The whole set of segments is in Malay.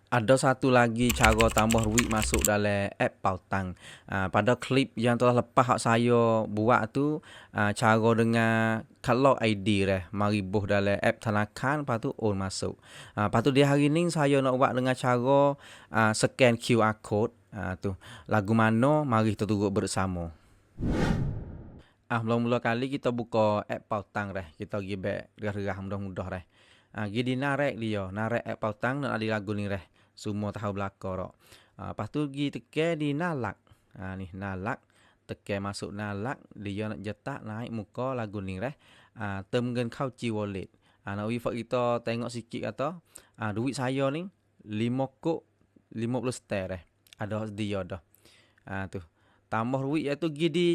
Ada satu lagi cara tambah duit masuk dalam app Pautang. Pada klip yang telah lepas hak saya buat tu, cara dengan kalau ID dah mari buh dalam app Tanakan, lepas tu on masuk. Lepas tu dia hari ni saya nak buat dengan cara scan QR code. Tu lagu mana mari kita tengok bersama. Mula-mula kali kita buka app Pautang dah. Kita pergi back gerah-gerah mudah-mudah dah. Gini narek dia, narek app Pautang nak ada lagu ni dah. Semua tahu belakang rak. Lepas tu pergi tekan di nalak. Ni nalak. Tekan masuk nalak, dia nak jetak naik muka lagu ni dah. Temgen kau ci wallet. Nak wifak kita tengok sikit kata. Duit saya ni 5 kok 50 ster dah. Ada dia dah. Tu. Tambah duit iaitu pergi di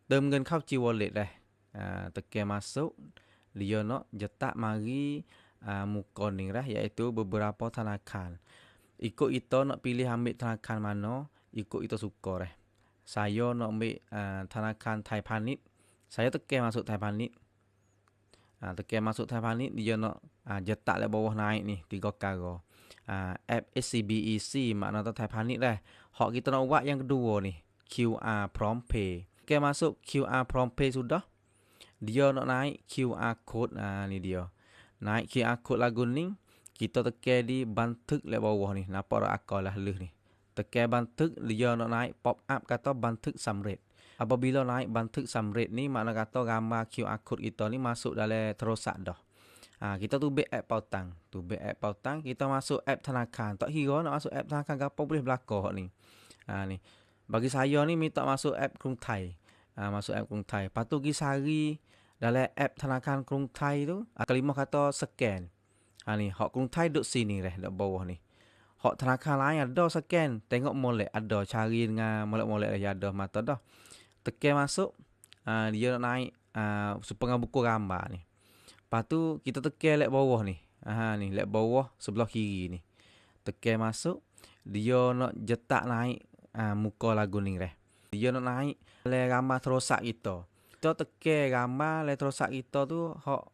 temgen kau ci wallet dah. Tekan masuk, dia nak jetak mari muka ni dah iaitu beberapa Tanakan. Ikut kita nak pilih ambil Tanakan mana, ikut kita suka dah. Saya nak ambil Tanakan Thai Panit. Saya tekan masuk Thai Panit. Tekan masuk Thai Panit, dia nak jetak le bawah naik ni 3 kara. App SCBEC makna tu Thai Panit dah. Hak kita nak buat yang kedua ni, QR Prompt Pay. Tekan masuk QR Prompt Pay sudah. Dia nak naik QR code, ni dia. Naik QR code lagu ni, kita tekan di bantuk le bawah ni. Nampak akal lah leh ni. Tekan bantuk, dia nak naik pop up kata bantuk samret. Apabila naik bantuk samret ni, makna kata gambar QR code kita ni masuk dalam terosak dah. Kita tubik app Pautang. Tubik app Pautang, kita masuk app Tanakan. Tak kira nak masuk app Tanakan ke apa boleh belakang ni. Ni. Bagi saya ni minta masuk app Krung Thai. Masuk app Krung Thai. Lepas tu pergi sari dalam app Tanakan Krung Thai tu, kelima kata scan. Ni, hak Krung Thai duduk sini dah, duduk bawah ni. Hak Tanakan lain ada scan. Tengok molek ada, cari dengan molek-molek dah ada mata dah. Tekan masuk, dia nak naik supaya buku gambar ni. Lepas tu kita tekan lek bawah ni. Ni lek bawah sebelah kiri ni. Tekan masuk, dia nak jetak naik muka lagu ni dah. Dia nak naik le gambar terosak kita. Kita tekan gambar le terosak kita tu, hak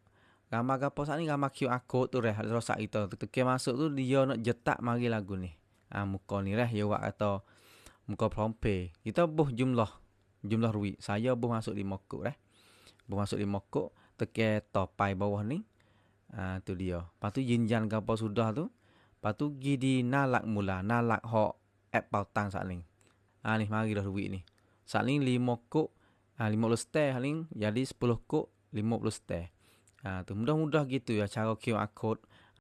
gambar gapo sat ni, gambar QR code tu dah terosak kita. Tekan masuk tu, dia nak jetak mari lagu ni. Muka ni dah dia buat kata muka prompt pay. Kita buh jumlah duit. Saya buh masuk 5 kok dah. Buh masuk 5 kok, tekan topai bawah ni. Tu dia. Lepas tu jinjan gapo sudah tu. Lepas tu pergi di nalak mula. Nalak hak app Pautang sat ni. Ni mari dah duit ni. Sat ni 5 kok 50 ster ni jadi 10 kok 50 ster. Tu mudah-mudah gitu ya cara QR code